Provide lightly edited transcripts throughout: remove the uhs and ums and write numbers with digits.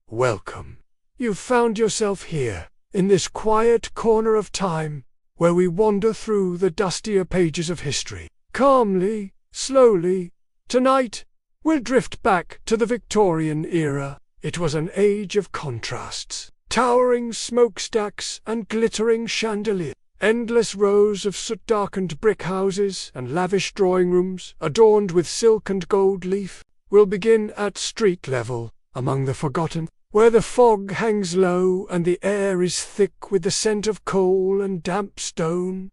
welcome. You've found yourself here, in this quiet corner of time, where we wander through the dustier pages of history. Calmly, slowly, tonight, we'll drift back to the Victorian era. It was an age of contrasts. Towering smokestacks and glittering chandeliers. Endless rows of soot-darkened brick houses and lavish drawing rooms adorned with silk and gold leaf. We'll begin at street level, among the forgotten, where the fog hangs low and the air is thick with the scent of coal and damp stone.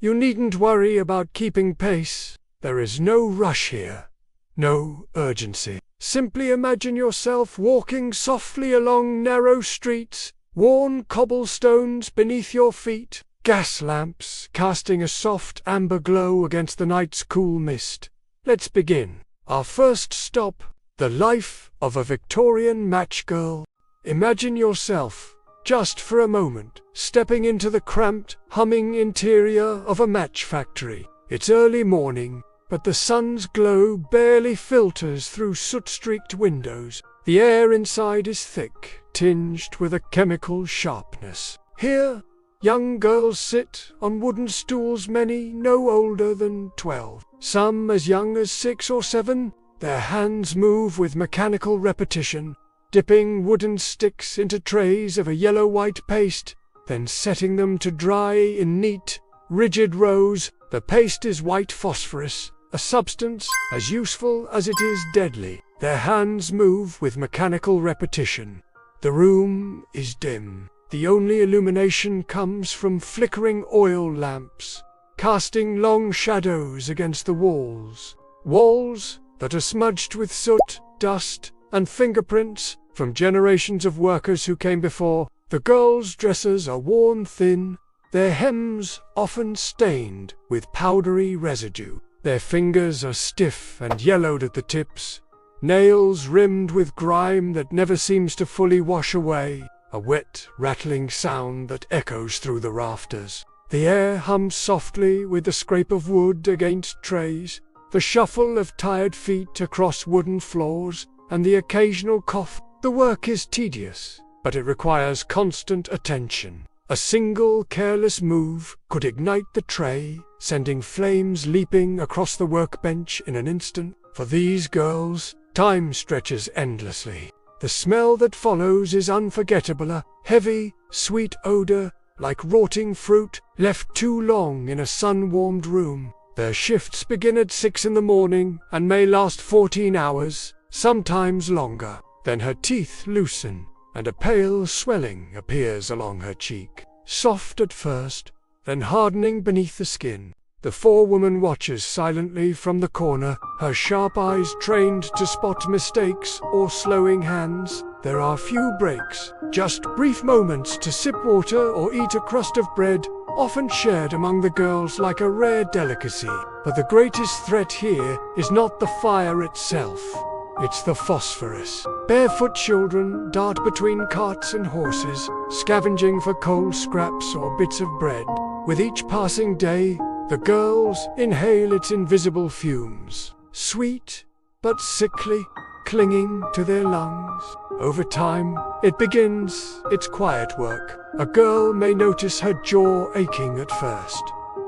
You needn't worry about keeping pace. There is no rush here, no urgency. Simply imagine yourself walking softly along narrow streets, worn cobblestones beneath your feet, gas lamps casting a soft amber glow against the night's cool mist. Let's begin. Our first stop, the life of a Victorian match girl. Imagine yourself, just for a moment, stepping into the cramped, humming interior of a match factory. It's early morning, but the sun's glow barely filters through soot-streaked windows. The air inside is thick, tinged with a chemical sharpness. Here, young girls sit on wooden stools, many no older than 12, some as young as 6 or 7. Their hands move with mechanical repetition, dipping wooden sticks into trays of a yellow-white paste, then setting them to dry in neat, rigid rows. The paste is white phosphorus, a substance as useful as it is deadly. Their hands move with mechanical repetition. The room is dim. The only illumination comes from flickering oil lamps, casting long shadows against the walls. Walls that are smudged with soot, dust, and fingerprints from generations of workers who came before. The girls' dresses are worn thin, their hems often stained with powdery residue. Their fingers are stiff and yellowed at the tips, nails rimmed with grime that never seems to fully wash away, a wet, rattling sound that echoes through the rafters. The air hums softly with the scrape of wood against trays, the shuffle of tired feet across wooden floors, and the occasional cough. The work is tedious, but it requires constant attention. A single careless move could ignite the tray, sending flames leaping across the workbench in an instant. For these girls, time stretches endlessly. The smell that follows is unforgettable, a heavy, sweet odor, like rotting fruit, left too long in a sun-warmed room. Their shifts begin at 6 in the morning and may last 14 hours, sometimes longer. Then her teeth loosen, and a pale swelling appears along her cheek. Soft at first, then hardening beneath the skin. The forewoman watches silently from the corner, her sharp eyes trained to spot mistakes or slowing hands. There are few breaks, just brief moments to sip water or eat a crust of bread, often shared among the girls like a rare delicacy. But the greatest threat here is not the fire itself. It's the phosphorus. Barefoot children dart between carts and horses, scavenging for coal scraps or bits of bread. With each passing day, the girls inhale its invisible fumes, sweet but sickly, clinging to their lungs. Over time, it begins its quiet work. A girl may notice her jaw aching at first,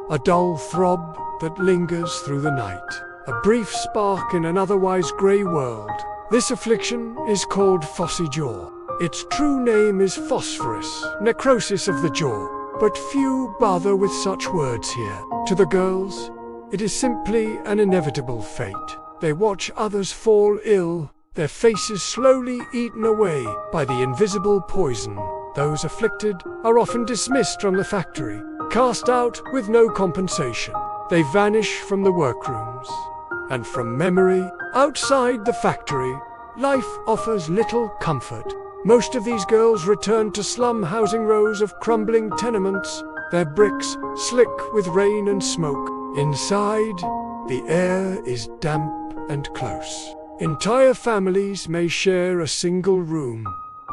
a dull throb that lingers through the night. A brief spark in an otherwise grey world. This affliction is called phossy jaw. Its true name is phosphorus, necrosis of the jaw, but few bother with such words here. To the girls, it is simply an inevitable fate. They watch others fall ill, their faces slowly eaten away by the invisible poison. Those afflicted are often dismissed from the factory, cast out with no compensation. They vanish from the workrooms. And from memory, outside the factory, life offers little comfort. Most of these girls return to slum housing rows of crumbling tenements, their bricks slick with rain and smoke. Inside, the air is damp and close. Entire families may share a single room,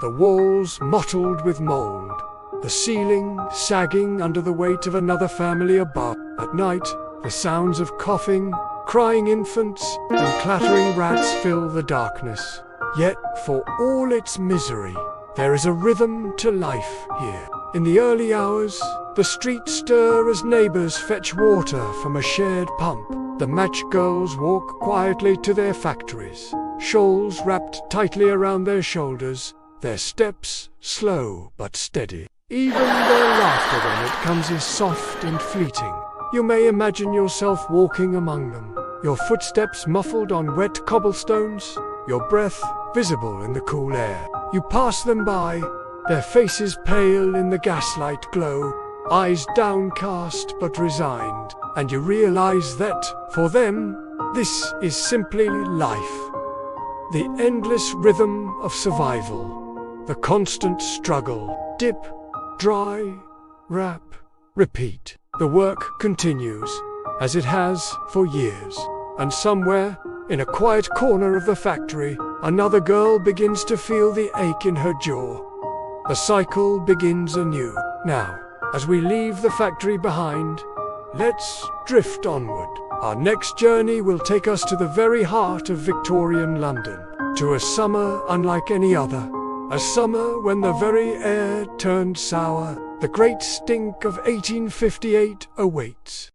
the walls mottled with mold, the ceiling sagging under the weight of another family above. At night, the sounds of coughing, crying infants, and clattering rats fill the darkness. Yet, for all its misery, there is a rhythm to life here. In the early hours, the streets stir as neighbors fetch water from a shared pump. The match girls walk quietly to their factories, shawls wrapped tightly around their shoulders, their steps slow but steady. Even their laughter when it comes is soft and fleeting. You may imagine yourself walking among them, your footsteps muffled on wet cobblestones, your breath visible in the cool air. You pass them by, their faces pale in the gaslight glow, eyes downcast but resigned, and you realize that, for them, this is simply life. The endless rhythm of survival, the constant struggle, dip, dry, wrap, repeat. The work continues, as it has for years, and somewhere, in a quiet corner of the factory, another girl begins to feel the ache in her jaw. The cycle begins anew. Now, as we leave the factory behind, let's drift onward. Our next journey will take us to the very heart of Victorian London, to a summer unlike any other, a summer when the very air turned sour. The great stink of 1858 awaits.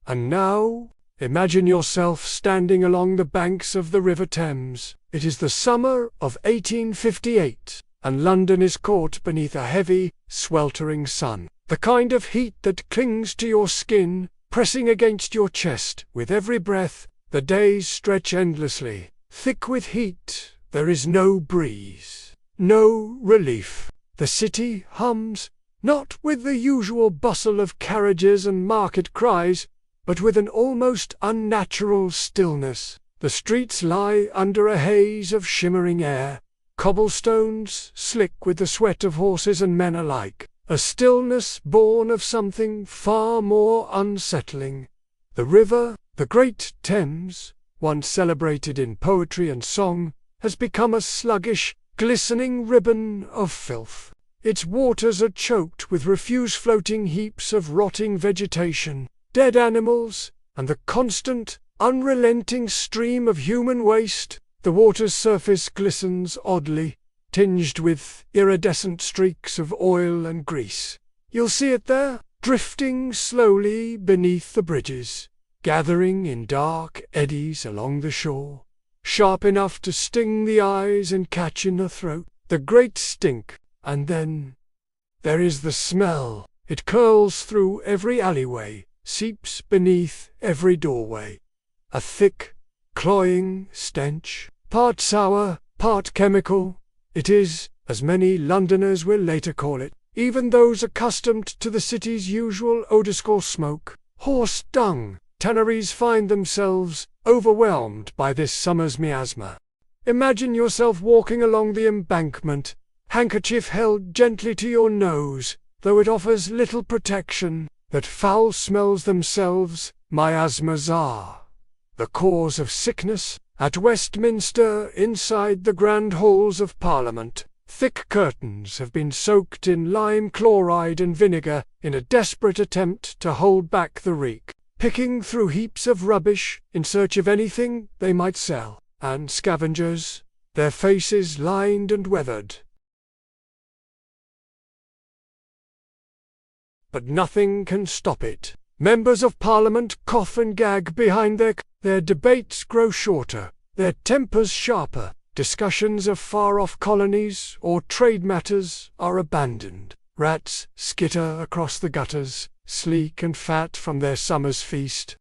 And now, imagine yourself standing along the banks of the River Thames. It is the summer of 1858, and London is caught beneath a heavy, sweltering sun. The kind of heat that clings to your skin, pressing against your chest with every breath. The days stretch endlessly. Thick with heat, there is no breeze, no relief. The city hums, not with the usual bustle of carriages and market cries, but with an almost unnatural stillness. The streets lie under a haze of shimmering air, cobblestones slick with the sweat of horses and men alike, a stillness born of something far more unsettling. The river, the great Thames, once celebrated in poetry and song, has become a sluggish, glistening ribbon of filth. Its waters are choked with refuse floating heaps of rotting vegetation, dead animals, and the constant, unrelenting stream of human waste. The water's surface glistens oddly, tinged with iridescent streaks of oil and grease. You'll see it there, drifting slowly beneath the bridges, gathering in dark eddies along the shore, sharp enough to sting the eyes and catch in the throat. The great stink, and then there is the smell. It curls through every alleyway, seeps beneath every doorway. A thick, cloying stench, part sour, part chemical. It is, as many Londoners will later call it, even those accustomed to the city's usual odor smoke, horse dung. Tanneries find themselves overwhelmed by this summer's miasma. Imagine yourself walking along the embankment, handkerchief held gently to your nose, though it offers little protection. That foul smells themselves, miasmas are the cause of sickness. At Westminster, inside the grand halls of Parliament, thick curtains have been soaked in lime chloride and vinegar in a desperate attempt to hold back the reek. Picking through heaps of rubbish in search of anything they might sell, and scavengers, their faces lined and weathered. But nothing can stop it. Members of Parliament cough and gag behind their debates grow shorter, their tempers sharper. Discussions of far-off colonies or trade matters are abandoned. Rats skitter across the gutters, sleek and fat from their summer's feast.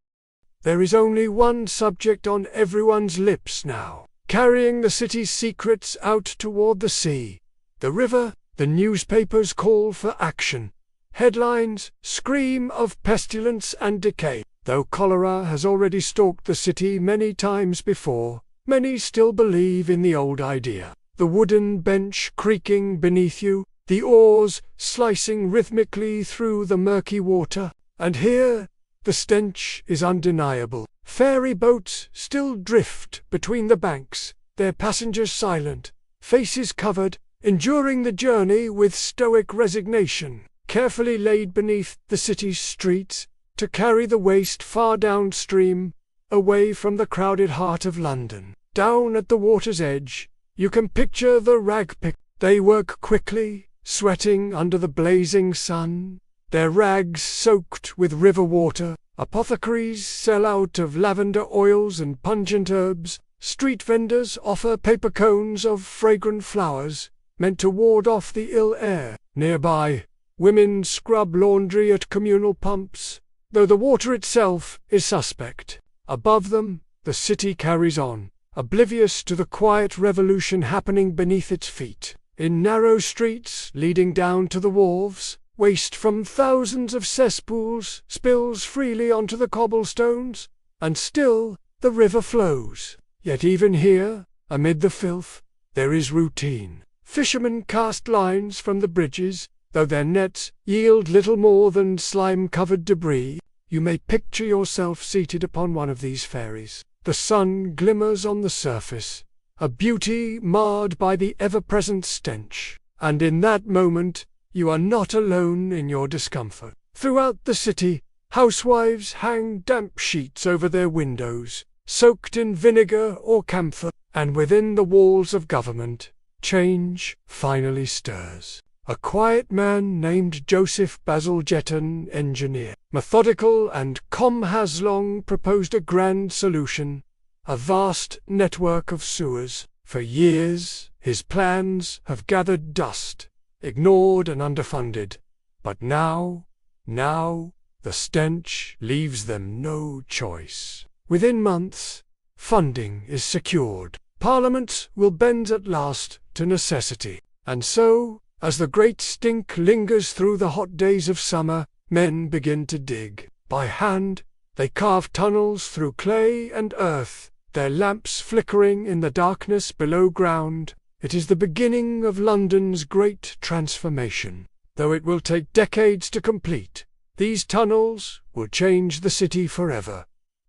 There is only one subject on everyone's lips now, carrying the city's secrets out toward the sea. The river. The newspapers call for action. Headlines scream of pestilence and decay. Though cholera has already stalked the city many times before, many still believe in the old idea. The wooden bench creaking beneath you, the oars slicing rhythmically through the murky water, and here the stench is undeniable. Ferry boats still drift between the banks, their passengers silent, faces covered, enduring the journey with stoic resignation, carefully laid beneath the city's streets to carry the waste far downstream, away from the crowded heart of London. Down at the water's edge, you can picture the ragpick. They work quickly, sweating under the blazing sun, their rags soaked with river water. Apothecaries sell out of lavender oils and pungent herbs. Street vendors offer paper cones of fragrant flowers, meant to ward off the ill air. Nearby, women scrub laundry at communal pumps, though the water itself is suspect. Above them, the city carries on, oblivious to the quiet revolution happening beneath its feet. In narrow streets leading down to the wharves, waste from thousands of cesspools spills freely onto the cobblestones, and still the river flows. Yet even here, amid the filth, there is routine. Fishermen cast lines from the bridges, though their nets yield little more than slime-covered debris. You may picture yourself seated upon one of these ferries. The sun glimmers on the surface, a beauty marred by the ever-present stench. And in that moment, you are not alone in your discomfort. Throughout the city, housewives hang damp sheets over their windows, soaked in vinegar or camphor, and within the walls of government, change finally stirs. A quiet man named Joseph Basil Jetton, engineer, methodical and calm, has long proposed a grand solution, a vast network of sewers. For years, his plans have gathered dust, ignored and underfunded. But now, the stench leaves them no choice. Within months, funding is secured. Parliament will bend at last to necessity. And so, as the great stink lingers through the hot days of summer, men begin to dig. By hand, they carve tunnels through clay and earth, their lamps flickering in the darkness below ground. It is the beginning of London's great transformation. Though it will take decades to complete, these tunnels will change the city forever.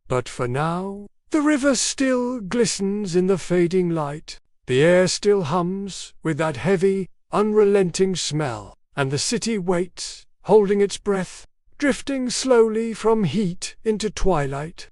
But for now, the river still glistens in the fading light, the air still hums with that heavy, unrelenting smell, and the city waits, holding its breath, drifting slowly from heat into twilight.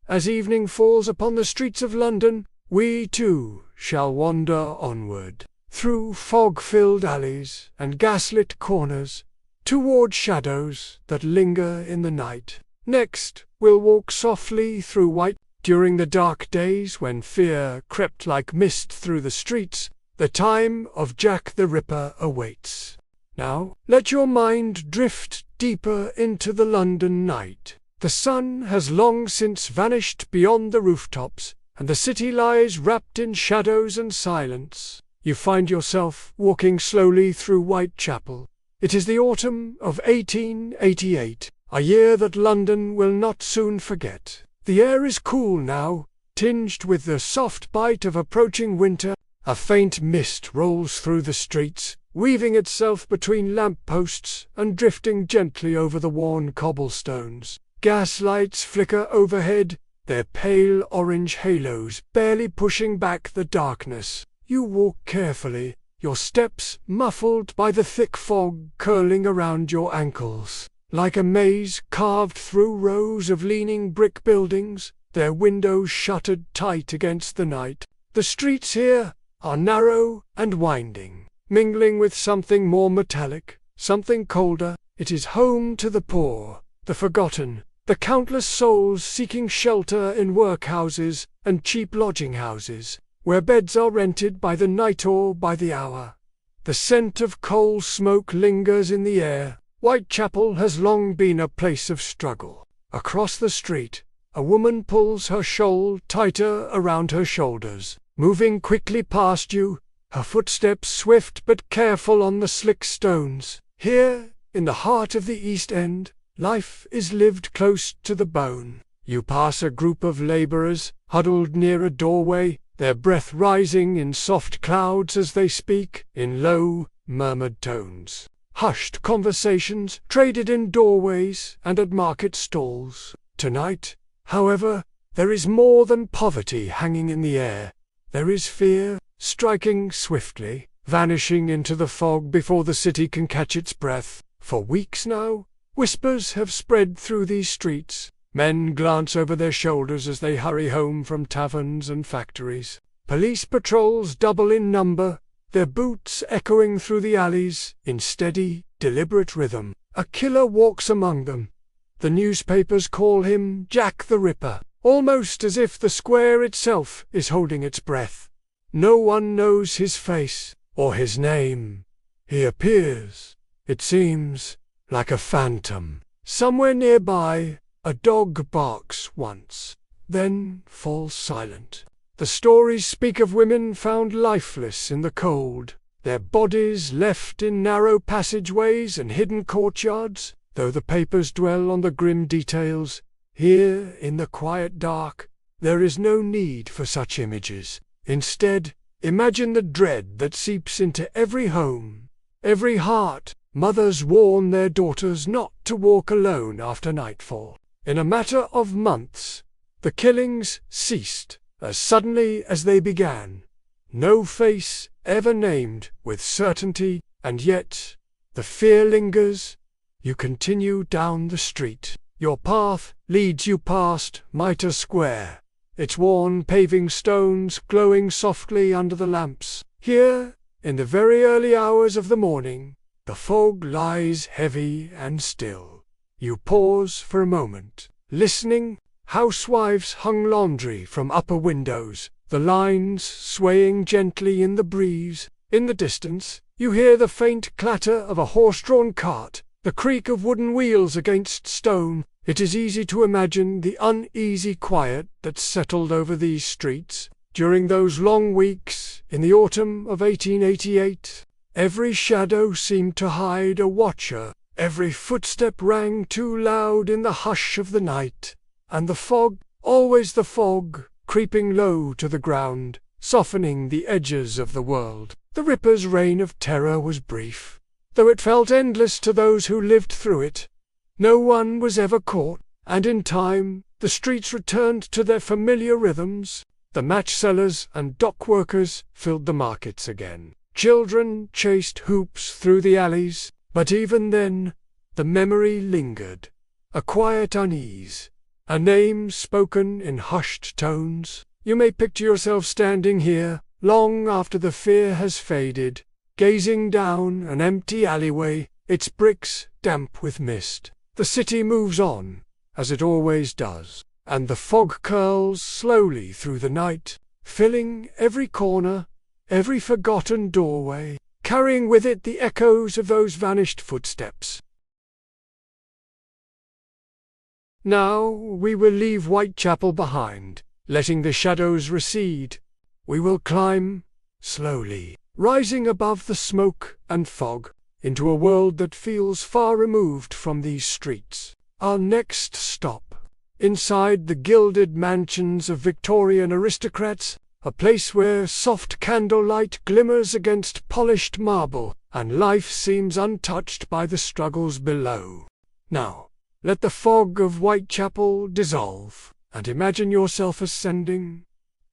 As evening falls upon the streets of London, we too shall wander onward, through fog-filled alleys and gaslit corners, toward shadows that linger in the night. Next, we'll walk softly through Whitechapel. During the dark days when fear crept like mist through the streets, the time of Jack the Ripper awaits. Now, let your mind drift deeper into the London night. The sun has long since vanished beyond the rooftops, and the city lies wrapped in shadows and silence. You find yourself walking slowly through Whitechapel. It is the autumn of 1888, a year that London will not soon forget. The air is cool now, tinged with the soft bite of approaching winter. A faint mist rolls through the streets, weaving itself between lamp-posts and drifting gently over the worn cobblestones. Gas lights flicker overhead, their pale orange halos barely pushing back the darkness. You walk carefully, your steps muffled by the thick fog curling around your ankles. Like a maze carved through rows of leaning brick buildings, their windows shuttered tight against the night. The streets here are narrow and winding, mingling with something more metallic, something colder. It is home to the poor, the forgotten, the countless souls seeking shelter in workhouses and cheap lodging houses, where beds are rented by the night or by the hour. The scent of coal smoke lingers in the air. Whitechapel has long been a place of struggle. Across the street, a woman pulls her shawl tighter around her shoulders, moving quickly past you, her footsteps swift but careful on the slick stones. Here, in the heart of the East End, life is lived close to the bone. You pass a group of labourers, huddled near a doorway, their breath rising in soft clouds as they speak, in low, murmured tones. Hushed conversations traded in doorways and at market stalls. Tonight, however, there is more than poverty hanging in the air. There is fear, striking swiftly, vanishing into the fog before the city can catch its breath. For weeks now, whispers have spread through these streets. Men glance over their shoulders as they hurry home from taverns and factories. Police patrols double in number, their boots echoing through the alleys in steady, deliberate rhythm. A killer walks among them. The newspapers call him Jack the Ripper, almost as if the square itself is holding its breath. No one knows his face or his name. He appears, it seems, like a phantom. Somewhere nearby, a dog barks once, then falls silent. The stories speak of women found lifeless in the cold, their bodies left in narrow passageways and hidden courtyards. Though the papers dwell on the grim details, here in the quiet dark, there is no need for such images. Instead, imagine the dread that seeps into every home, every heart. Mothers warn their daughters not to walk alone after nightfall. In a matter of months, the killings ceased as suddenly as they began. No face ever named with certainty, and yet the fear lingers. You continue down the street. Your path leads you past Mitre Square, its worn paving stones glowing softly under the lamps. Here, in the very early hours of the morning, the fog lies heavy and still. You pause for a moment, listening. Housewives hung laundry from upper windows, the lines swaying gently in the breeze. In the distance, you hear the faint clatter of a horse-drawn cart, the creak of wooden wheels against stone. It is easy to imagine the uneasy quiet that settled over these streets during those long weeks in the autumn of 1888. Every shadow seemed to hide a watcher, every footstep rang too loud in the hush of the night. And the fog, always the fog, creeping low to the ground, softening the edges of the world. The Ripper's reign of terror was brief, though it felt endless to those who lived through it. No one was ever caught, and in time, the streets returned to their familiar rhythms. The match sellers and dock workers filled the markets again. Children chased hoops through the alleys, but even then, the memory lingered. A quiet unease. A name spoken in hushed tones. You may picture yourself standing here, long after the fear has faded, gazing down an empty alleyway, its bricks damp with mist. The city moves on, as it always does, and the fog curls slowly through the night, filling every corner, every forgotten doorway, carrying with it the echoes of those vanished footsteps. Now we will leave Whitechapel behind, letting the shadows recede. We will climb, slowly, rising above the smoke and fog, into a world that feels far removed from these streets. Our next stop, inside the gilded mansions of Victorian aristocrats, a place where soft candlelight glimmers against polished marble, and life seems untouched by the struggles below. Now, let the fog of Whitechapel dissolve, and imagine yourself ascending,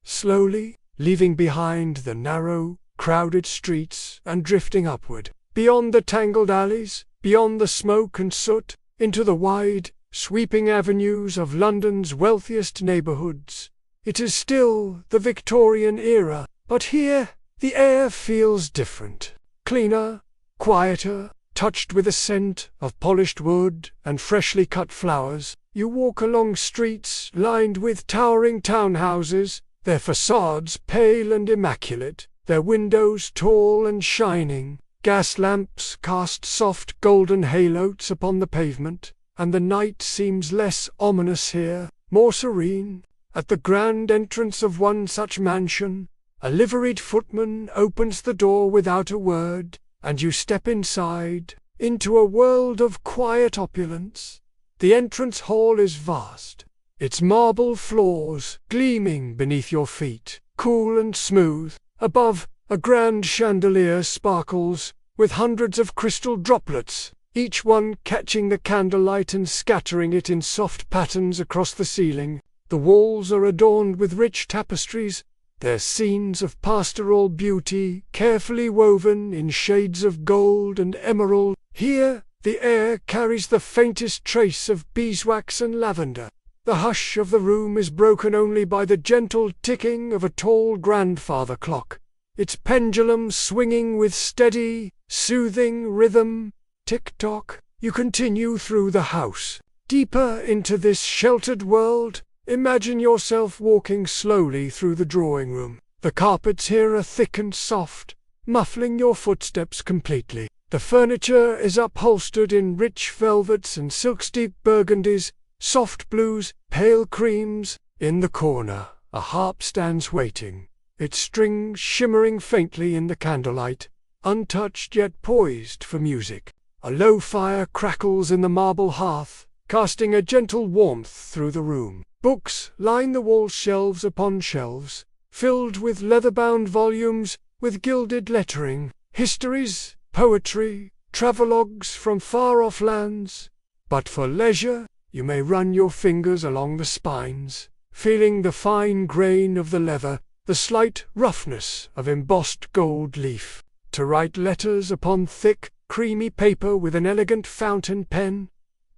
slowly, leaving behind the narrow, crowded streets and drifting upward, beyond the tangled alleys, beyond the smoke and soot, into the wide, sweeping avenues of London's wealthiest neighbourhoods. It is still the Victorian era, but here the air feels different, cleaner, quieter, touched with a scent of polished wood and freshly cut flowers. You walk along streets lined with towering townhouses, their facades pale and immaculate, their windows tall and shining. Gas lamps cast soft golden halos upon the pavement, and the night seems less ominous here, more serene. At the grand entrance of one such mansion, a liveried footman opens the door without a word, and you step inside, into a world of quiet opulence. The entrance hall is vast, its marble floors gleaming beneath your feet, cool and smooth. Above, a grand chandelier sparkles, with hundreds of crystal droplets, each one catching the candlelight and scattering it in soft patterns across the ceiling. The walls are adorned with rich tapestries, their scenes of pastoral beauty carefully woven in shades of gold and emerald. Here, the air carries the faintest trace of beeswax and lavender. The hush of the room is broken only by the gentle ticking of a tall grandfather clock, its pendulum swinging with steady, soothing rhythm. Tick-tock. You continue through the house, deeper into this sheltered world. Imagine yourself walking slowly through the drawing room. The carpets here are thick and soft, muffling your footsteps completely. The furniture is upholstered in rich velvets and silks, deep burgundies, soft blues, pale creams. In the corner, a harp stands waiting, its strings shimmering faintly in the candlelight, untouched yet poised for music. A low fire crackles in the marble hearth, casting a gentle warmth through the room. Books line the wall, shelves upon shelves, filled with leather-bound volumes with gilded lettering, histories, poetry, travelogues from far-off lands. But for leisure, you may run your fingers along the spines, feeling the fine grain of the leather, the slight roughness of embossed gold leaf. To write letters upon thick, creamy paper with an elegant fountain pen.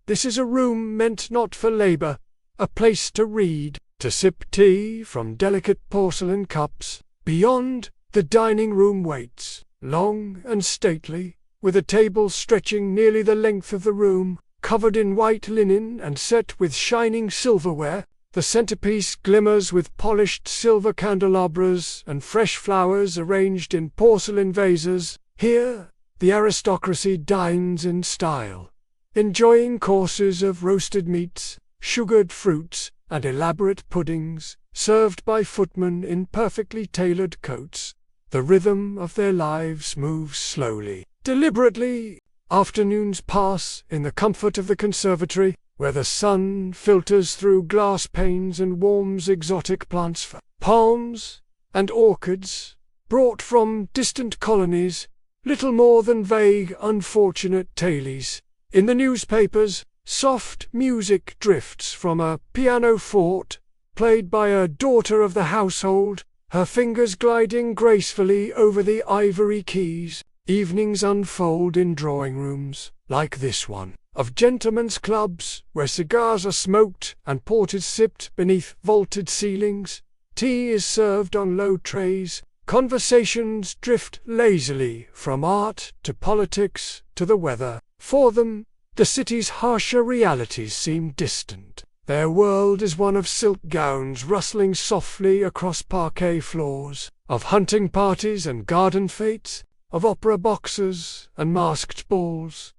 This is a room meant not for labor, a place to read, to sip tea from delicate porcelain cups. Beyond, the dining room waits, long and stately, with a table stretching nearly the length of the room, covered in white linen and set with shining silverware. The centerpiece glimmers with polished silver candelabras and fresh flowers arranged in porcelain vases. Here, the aristocracy dines in style, enjoying courses of roasted meats, sugared fruits, and elaborate puddings, served by footmen in perfectly tailored coats. The rhythm of their lives moves slowly, deliberately. Afternoons pass in the comfort of the conservatory, where the sun filters through glass panes and warms exotic plants, palms and orchids, brought from distant colonies, little more than vague, unfortunate tales. In the newspapers, soft music drifts from a pianoforte, played by a daughter of the household, her fingers gliding gracefully over the ivory keys. Evenings unfold in drawing rooms, like this one, of gentlemen's clubs, where cigars are smoked and port is sipped beneath vaulted ceilings. Tea is served on low trays. Conversations drift lazily from art to politics to the weather. For them, the city's harsher realities seem distant. Their world is one of silk gowns rustling softly across parquet floors, of hunting parties and garden fetes, of opera boxes and masked balls.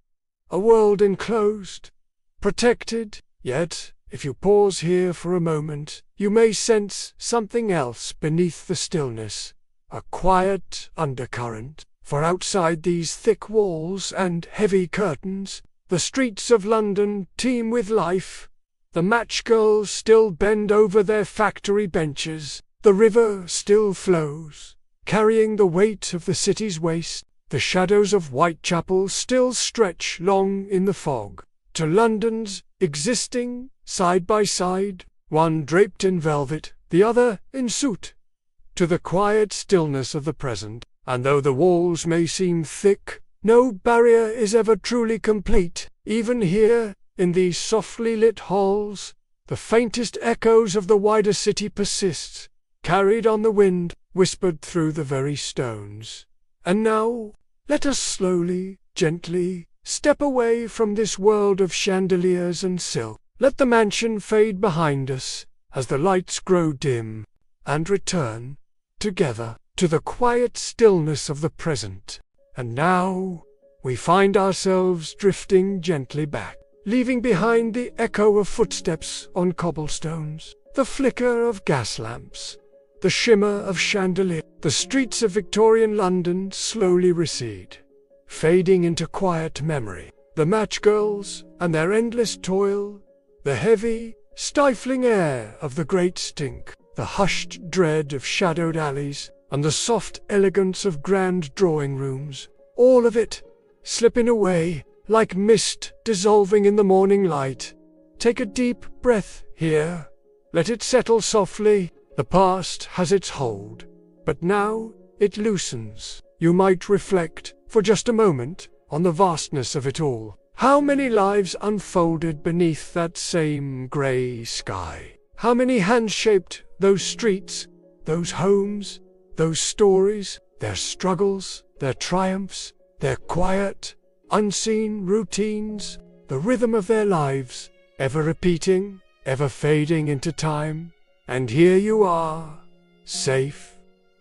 A world enclosed, protected, yet, if you pause here for a moment, you may sense something else beneath the stillness, a quiet undercurrent. For outside these thick walls and heavy curtains, the streets of London teem with life. The match girls still bend over their factory benches. The river still flows, carrying the weight of the city's waste. The shadows of Whitechapel still stretch long in the fog. To London's, existing, side by side, one draped in velvet, the other in soot. To the quiet stillness of the present, and though the walls may seem thick, no barrier is ever truly complete. Even here, in these softly lit halls, the faintest echoes of the wider city persist, carried on the wind, whispered through the very stones. And now, let us slowly, gently, step away from this world of chandeliers and silk. Let the mansion fade behind us, as the lights grow dim, and return, together, to the quiet stillness of the present. And now, we find ourselves drifting gently back, leaving behind the echo of footsteps on cobblestones, the flicker of gas lamps, the shimmer of chandelier. The streets of Victorian London slowly recede, fading into quiet memory. The match girls and their endless toil, the heavy, stifling air of the great stink, the hushed dread of shadowed alleys, and the soft elegance of grand drawing rooms, all of it slipping away like mist dissolving in the morning light. Take a deep breath here. Let it settle softly. The past has its hold, but now it loosens. You might reflect, for just a moment, on the vastness of it all, How many lives unfolded beneath that same grey sky? How many hands shaped those streets, those homes, those stories, their struggles, their triumphs, their quiet, unseen routines, the rhythm of their lives, ever repeating, ever fading into time? And here you are, safe,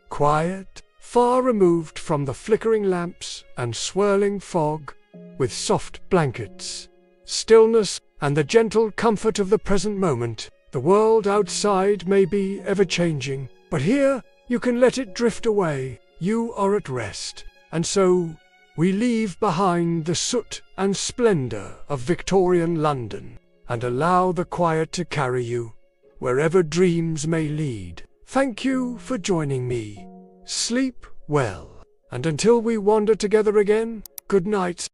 quiet, far removed from the flickering lamps and swirling fog, with soft blankets, stillness, and the gentle comfort of the present moment. The world outside may be ever-changing, but here you can let it drift away. You are at rest. And so, we leave behind the soot and splendor of Victorian London, and allow the quiet to carry you, wherever dreams may lead. Thank you for joining me. Sleep well, and until we wander together again, good night.